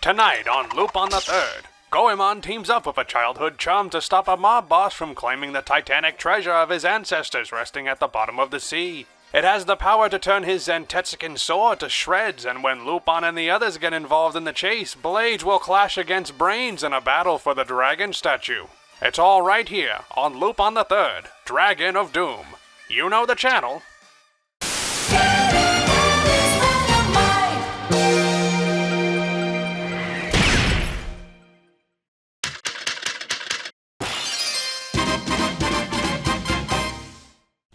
Tonight on Lupin III, Goemon teams up with a childhood chum to stop a mob boss from claiming the titanic treasure of his ancestors resting at the bottom of the sea. It has the power to turn his Zantetsuken sword to shreds, and when Lupin and the others get involved in the chase, blades will clash against brains in a battle for the dragon statue. It's all right here on Lupin III, Dragon of Doom. You know the channel.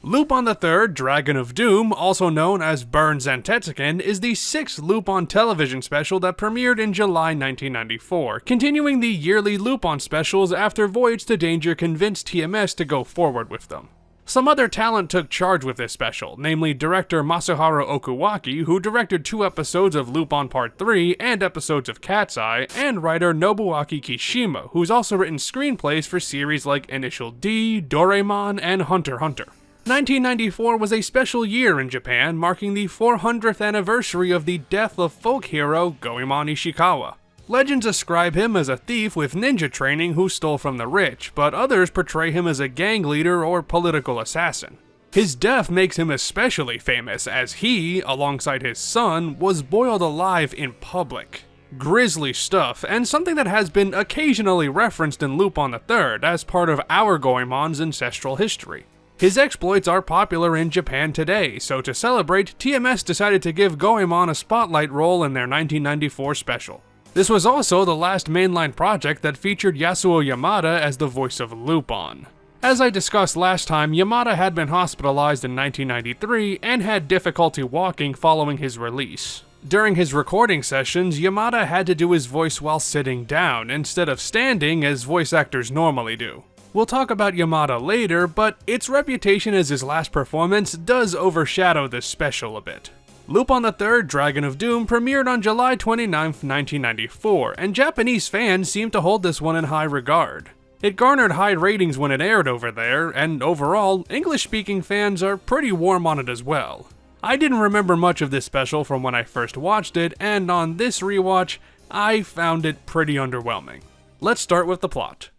Lupin III, Dragon of Doom, also known as Burn Zantetsuken, is the 6th Lupin television special that premiered in July 1994, continuing the yearly Lupin specials after Voyage to Danger convinced TMS to go forward with them. Some other talent took charge with this special, namely director Masuharu Okuwaki, who directed 2 episodes of Lupin Part 3 and episodes of Cat's Eye, and writer Nobuaki Kishima, who's also written screenplays for series like Initial D, Doraemon, and Hunter x Hunter. 1994 was a special year in Japan, marking the 400th anniversary of the death of folk hero Goemon Ishikawa. Legends ascribe him as a thief with ninja training who stole from the rich, but others portray him as a gang leader or political assassin. His death makes him especially famous as he, alongside his son, was boiled alive in public. Grisly stuff, and something that has been occasionally referenced in Lupin III as part of our Goemon's ancestral history. His exploits are popular in Japan today, so to celebrate, TMS decided to give Goemon a spotlight role in their 1994 special. This was also the last mainline project that featured Yasuo Yamada as the voice of Lupin. As I discussed last time, Yamada had been hospitalized in 1993 and had difficulty walking following his release. During his recording sessions, Yamada had to do his voice while sitting down, instead of standing as voice actors normally do. We'll talk about Yamada later, but its reputation as his last performance does overshadow this special a bit. Lupin III, Dragon of Doom premiered on July 29, 1994, and Japanese fans seem to hold this one in high regard. It garnered high ratings when it aired over there, and overall, English-speaking fans are pretty warm on it as well. I didn't remember much of this special from when I first watched it, and on this rewatch, I found it pretty underwhelming. Let's start with the plot.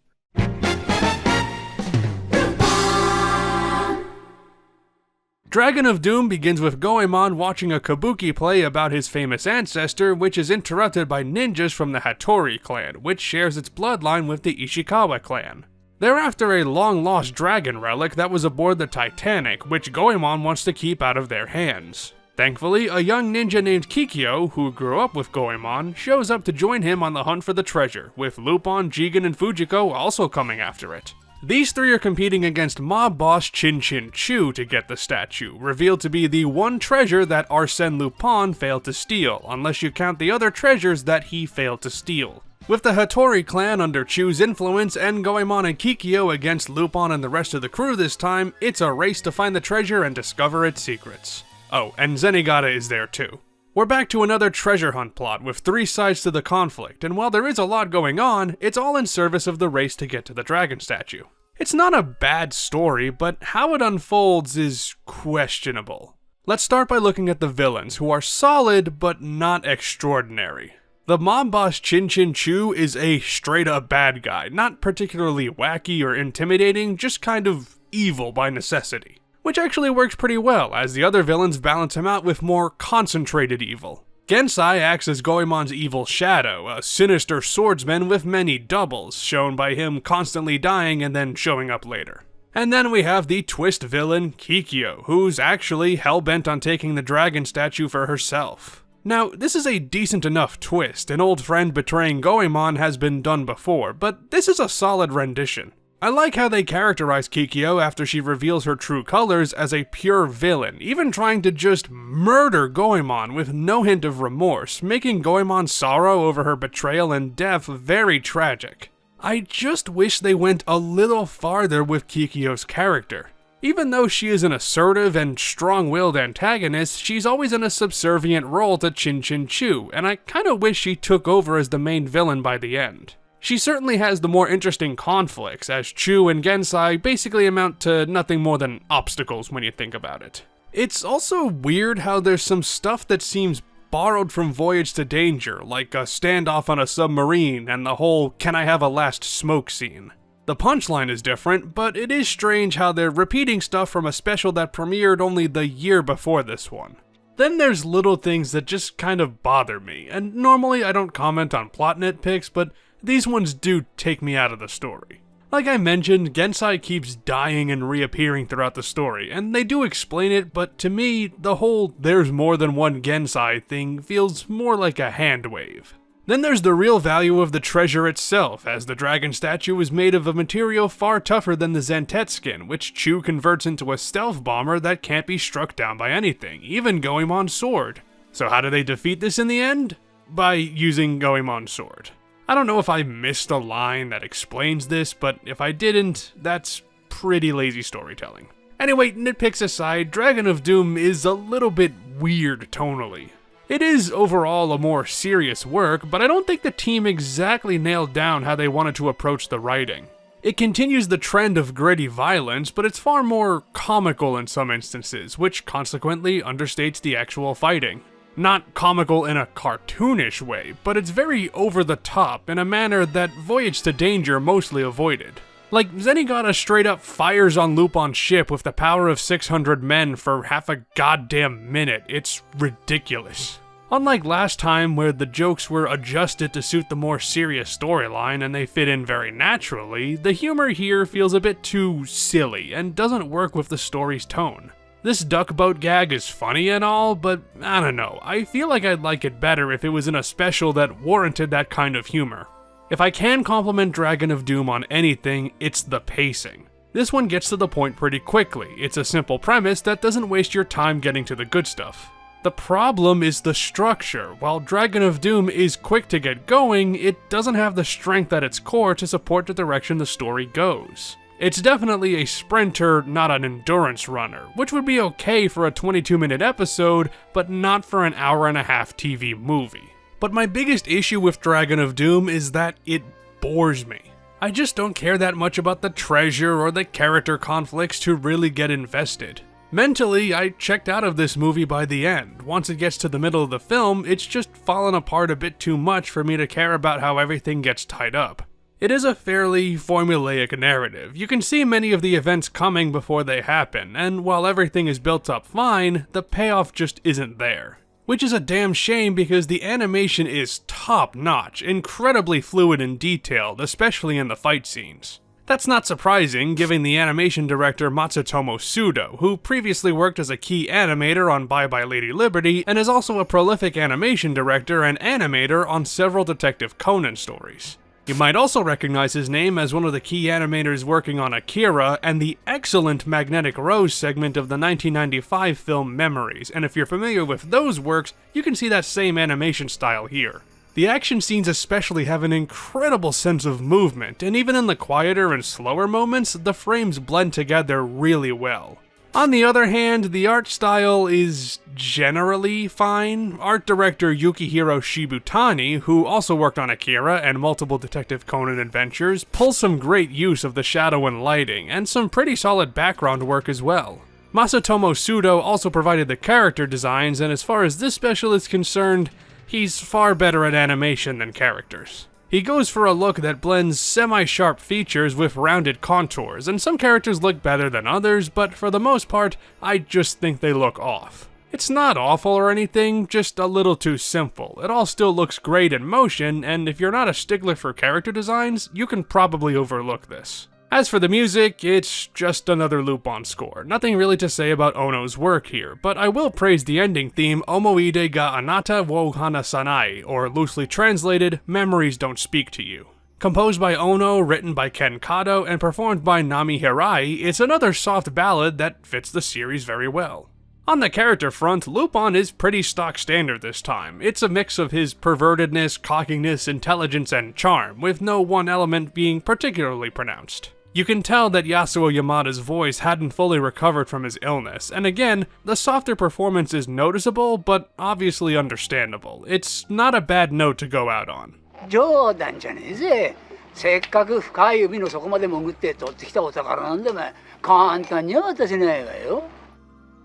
Dragon of Doom begins with Goemon watching a kabuki play about his famous ancestor, which is interrupted by ninjas from the Hattori clan, which shares its bloodline with the Ishikawa clan. They're after a long-lost dragon relic that was aboard the Titanic, which Goemon wants to keep out of their hands. Thankfully, a young ninja named Kikyo, who grew up with Goemon, shows up to join him on the hunt for the treasure, with Lupin, Jigen, and Fujiko also coming after it. These 3 are competing against mob boss Chin Chin Chu to get the statue, revealed to be the one treasure that Arsène Lupin failed to steal, unless you count the other treasures that he failed to steal. With the Hattori clan under Chu's influence and Goemon and Kikyo against Lupin and the rest of the crew this time, it's a race to find the treasure and discover its secrets. Oh, and Zenigata is there too. We're back to another treasure hunt plot with 3 sides to the conflict, and while there is a lot going on, it's all in service of the race to get to the dragon statue. It's not a bad story, but how it unfolds is questionable. Let's start by looking at the villains, who are solid but not extraordinary. The mob boss Chin Chin Chu is a straight-up bad guy, not particularly wacky or intimidating, just kind of evil by necessity. Which actually works pretty well, as the other villains balance him out with more concentrated evil. Gensai acts as Goemon's evil shadow, a sinister swordsman with many doubles, shown by him constantly dying and then showing up later. And then we have the twist villain, Kikyo, who's actually hell-bent on taking the dragon statue for herself. Now, this is a decent enough twist. An old friend betraying Goemon has been done before, but this is a solid rendition. I like how they characterize Kikyo after she reveals her true colors as a pure villain, even trying to just murder Goemon with no hint of remorse, making Goemon's sorrow over her betrayal and death very tragic. I just wish they went a little farther with Kikyo's character. Even though she is an assertive and strong-willed antagonist, she's always in a subservient role to Chin Chin Chu, and I kinda wish she took over as the main villain by the end. She certainly has the more interesting conflicts, as Chu and Gensai basically amount to nothing more than obstacles when you think about it. It's also weird how there's some stuff that seems borrowed from Voyage to Danger, like a standoff on a submarine and the whole "can I have a last smoke" scene. The punchline is different, but it is strange how they're repeating stuff from a special that premiered only the year before this one. Then there's little things that just kind of bother me, and normally I don't comment on plot nitpicks, but these ones do take me out of the story. Like I mentioned, Gensai keeps dying and reappearing throughout the story, and they do explain it, but to me, the whole "there's more than one Gensai" thing feels more like a hand wave. Then there's the real value of the treasure itself, as the dragon statue is made of a material far tougher than the Zentet skin, which Chu converts into a stealth bomber that can't be struck down by anything, even Goemon's sword. So how do they defeat this in the end? By using Goemon's sword. I don't know if I missed a line that explains this, but if I didn't, that's pretty lazy storytelling. Anyway, nitpicks aside, Dragon of Doom is a little bit weird tonally. It is overall a more serious work, but I don't think the team exactly nailed down how they wanted to approach the writing. It continues the trend of gritty violence, but it's far more comical in some instances, which consequently understates the actual fighting. Not comical in a cartoonish way, but it's very over the top in a manner that Voyage to Danger mostly avoided. Like, Zenigata straight up fires on Lupin's ship with the power of 600 men for half a goddamn minute. It's ridiculous. Unlike last time, where the jokes were adjusted to suit the more serious storyline and they fit in very naturally, the humor here feels a bit too silly and doesn't work with the story's tone. This duck boat gag is funny and all, but I don't know, I feel like I'd like it better if it was in a special that warranted that kind of humor. If I can compliment Dragon of Doom on anything, it's the pacing. This one gets to the point pretty quickly. It's a simple premise that doesn't waste your time getting to the good stuff. The problem is the structure. While Dragon of Doom is quick to get going, it doesn't have the strength at its core to support the direction the story goes. It's definitely a sprinter, not an endurance runner, which would be okay for a 22-minute episode, but not for an hour-and-a-half TV movie. But my biggest issue with Dragon of Doom is that it bores me. I just don't care that much about the treasure or the character conflicts to really get invested. Mentally, I checked out of this movie by the end. Once it gets to the middle of the film, it's just fallen apart a bit too much for me to care about how everything gets tied up. It is a fairly formulaic narrative. You can see many of the events coming before they happen, and while everything is built up fine, the payoff just isn't there. Which is a damn shame because the animation is top-notch, incredibly fluid and detailed, especially in the fight scenes. That's not surprising, given the animation director Matsutomo Sudo, who previously worked as a key animator on Bye Bye Lady Liberty, and is also a prolific animation director and animator on several Detective Conan stories. You might also recognize his name as one of the key animators working on Akira and the excellent Magnetic Rose segment of the 1995 film Memories, and if you're familiar with those works, you can see that same animation style here. The action scenes especially have an incredible sense of movement, and even in the quieter and slower moments, the frames blend together really well. On the other hand, the art style is generally fine. Art director Yukihiro Shibutani, who also worked on Akira and multiple Detective Conan adventures, pulls some great use of the shadow and lighting, and some pretty solid background work as well. Masatomo Sudo also provided the character designs, and as far as this special is concerned, he's far better at animation than characters. He goes for a look that blends semi-sharp features with rounded contours, and some characters look better than others, but for the most part, I just think they look off. It's not awful or anything, just a little too simple. It all still looks great in motion, and if you're not a stickler for character designs, you can probably overlook this. As for the music, it's just another Lupin score. Nothing really to say about Ono's work here, but I will praise the ending theme Omoide ga Anata wo Hanasanai, or loosely translated, Memories Don't Speak to You. Composed by Ono, written by Ken Kato, and performed by Nami Hirai, it's another soft ballad that fits the series very well. On the character front, Lupin is pretty stock standard this time. It's a mix of his pervertedness, cockiness, intelligence, and charm, with no one element being particularly pronounced. You can tell that Yasuo Yamada's voice hadn't fully recovered from his illness, and again, the softer performance is noticeable, but obviously understandable. It's not a bad note to go out on. 冗談じゃねえぜ。せっかく深い海の底まで潜って取ってきたお宝なんだが、簡単には渡せないわよ。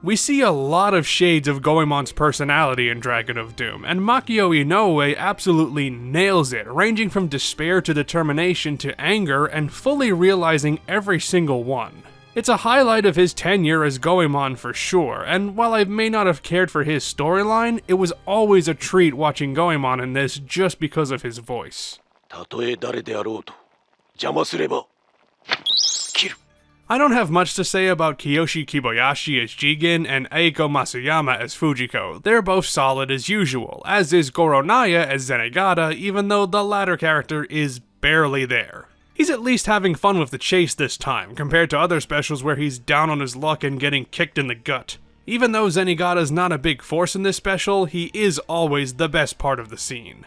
We see a lot of shades of Goemon's personality in Dragon of Doom, and Makio Inoue absolutely nails it, ranging from despair to determination to anger and fully realizing every single one. It's a highlight of his tenure as Goemon for sure, and while I may not have cared for his storyline, it was always a treat watching Goemon in this just because of his voice. I don't have much to say about Kiyoshi Kibayashi as Jigen and Eiko Masuyama as Fujiko. They're both solid as usual, as is Goronaya as Zenigata, even though the latter character is barely there. He's at least having fun with the chase this time, compared to other specials where he's down on his luck and getting kicked in the gut. Even though Zenigata's not a big force in this special, he is always the best part of the scene.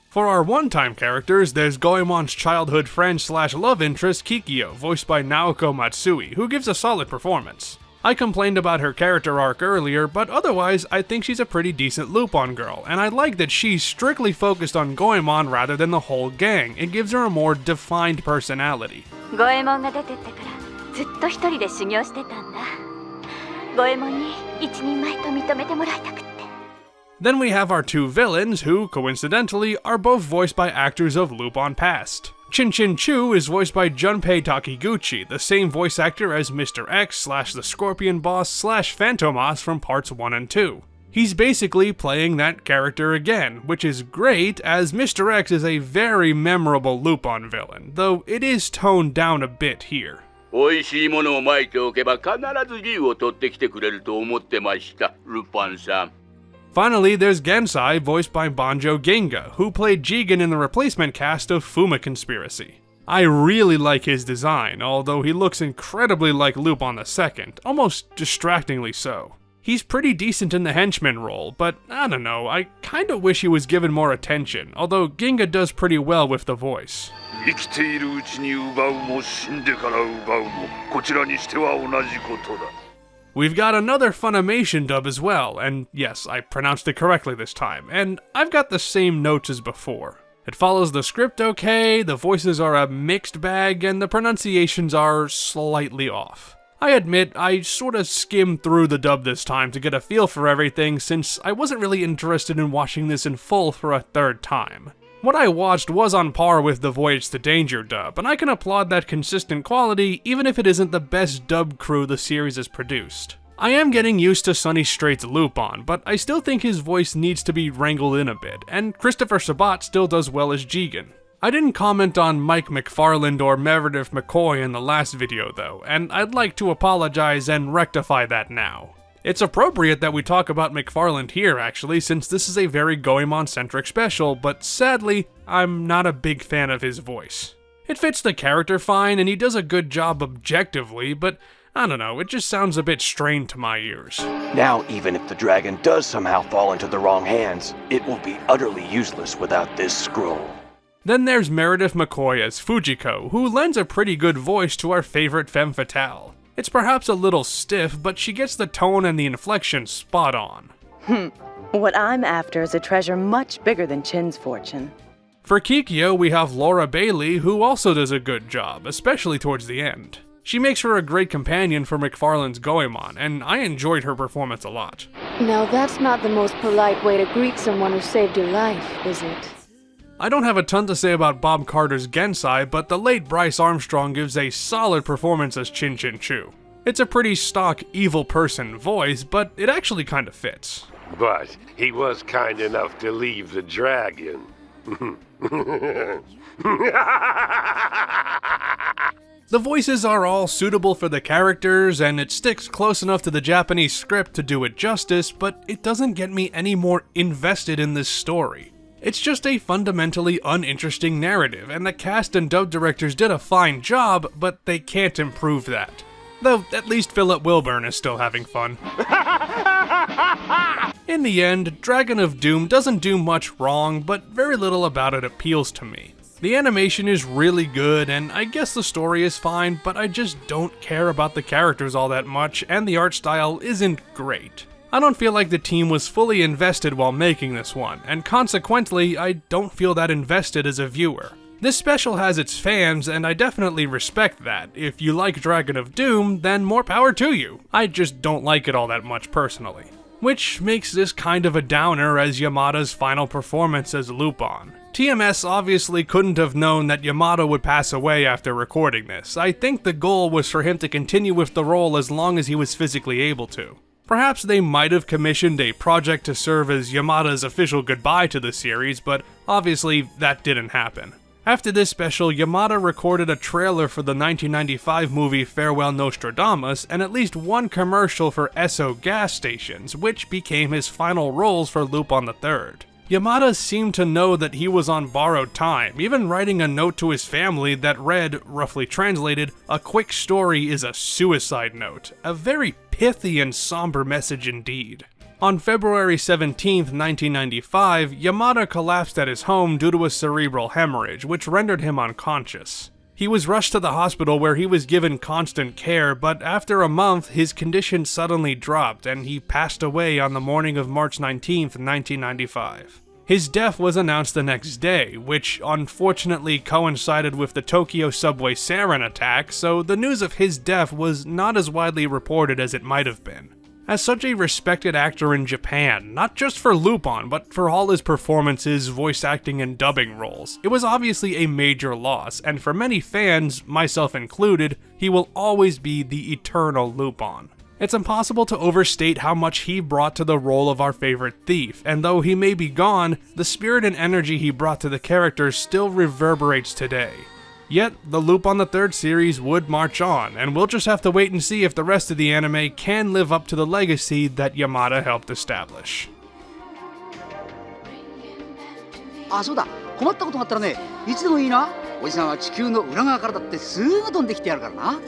For our one-time characters, there's Goemon's childhood friend slash love interest Kikyo, voiced by Naoko Matsui, who gives a solid performance. I complained about her character arc earlier, but otherwise I think she's a pretty decent Lupin girl, and I like that she's strictly focused on Goemon rather than the whole gang. It gives her a more defined personality. Then we have our two villains, who, coincidentally, are both voiced by actors of Lupin past. Chin Chu is voiced by Junpei Takiguchi, the same voice actor as Mr. X / the Scorpion Boss / Phantomas from parts 1 and 2. He's basically playing that character again, which is great, as Mr. X is a very memorable Lupin villain, though it is toned down a bit here. Finally, there's Gensai, voiced by Banjo Ginga, who played Jigen in the replacement cast of Fuma Conspiracy. I really like his design, although he looks incredibly like Lupin II, almost distractingly so. He's pretty decent in the henchman role, but I don't know, I kinda wish he was given more attention, although Ginga does pretty well with the voice. We've got another Funimation dub as well, and yes, I pronounced it correctly this time, and I've got the same notes as before. It follows the script okay, the voices are a mixed bag, and the pronunciations are slightly off. I admit, I sorta skimmed through the dub this time to get a feel for everything, since I wasn't really interested in watching this in full for a third time. What I watched was on par with the Voyage to Danger dub, and I can applaud that consistent quality even if it isn't the best dub crew the series has produced. I am getting used to Sonny Straight's Lupin, but I still think his voice needs to be wrangled in a bit, and Christopher Sabat still does well as Jigen. I didn't comment on Mike McFarland or Meredith McCoy in the last video though, and I'd like to apologize and rectify that now. It's appropriate that we talk about McFarland here, actually, since this is a very Goemon-centric special, but sadly, I'm not a big fan of his voice. It fits the character fine, and he does a good job objectively, but I don't know, it just sounds a bit strained to my ears. Now, even if the dragon does somehow fall into the wrong hands, it will be utterly useless without this scroll. Then there's Meredith McCoy as Fujiko, who lends a pretty good voice to our favorite femme fatale. It's perhaps a little stiff, but she gets the tone and the inflection spot on. What I'm after is a treasure much bigger than Chin's fortune. For Kikyo, we have Laura Bailey, who also does a good job, especially towards the end. She makes her a great companion for McFarlane's Goemon, and I enjoyed her performance a lot. Now that's not the most polite way to greet someone who saved your life, is it? I don't have a ton to say about Bob Carter's Gensai, but the late Bryce Armstrong gives a solid performance as Chin Chu. It's a pretty stock evil person voice, but it actually kinda fits. But he was kind enough to leave the dragon. The voices are all suitable for the characters, and it sticks close enough to the Japanese script to do it justice, but it doesn't get me any more invested in this story. It's just a fundamentally uninteresting narrative, and the cast and dub directors did a fine job, but they can't improve that. Though, at least Philip Wilburn is still having fun. In the end, Dragon of Doom doesn't do much wrong, but very little about it appeals to me. The animation is really good, and I guess the story is fine, but I just don't care about the characters all that much, and the art style isn't great. I don't feel like the team was fully invested while making this one, and consequently, I don't feel that invested as a viewer. This special has its fans, and I definitely respect that. If you like Dragon of Doom, then more power to you. I just don't like it all that much personally. Which makes this kind of a downer as Yamada's final performance as Lupin. TMS obviously couldn't have known that Yamada would pass away after recording this. I think the goal was for him to continue with the role as long as he was physically able to. Perhaps they might have commissioned a project to serve as Yamada's official goodbye to the series, but obviously that didn't happen. After this special, Yamada recorded a trailer for the 1995 movie Farewell Nostradamus and at least one commercial for Esso gas stations, which became his final roles for Lupin III. Yamada seemed to know that he was on borrowed time, even writing a note to his family that read, roughly translated, "A quick story is a suicide note." A very pithy and somber message indeed. On February 17, 1995, Yamada collapsed at his home due to a cerebral hemorrhage, which rendered him unconscious. He was rushed to the hospital where he was given constant care, but after a month, his condition suddenly dropped and he passed away on the morning of March 19, 1995. His death was announced the next day, which unfortunately coincided with the Tokyo subway sarin attack, so the news of his death was not as widely reported as it might have been. As such a respected actor in Japan, not just for Lupin, but for all his performances, voice acting, and dubbing roles, it was obviously a major loss, and for many fans, myself included, he will always be the eternal Lupin. It's impossible to overstate how much he brought to the role of our favorite thief, and though he may be gone, the spirit and energy he brought to the character still reverberates today. Yet, the Lupin III series would march on, and we'll just have to wait and see if the rest of the anime can live up to the legacy that Yamada helped establish. あ、そうだ。困ったことがあったらね、いつでもいいな。おじさんは地球の裏側からだってすぐ飛んできてやるからな。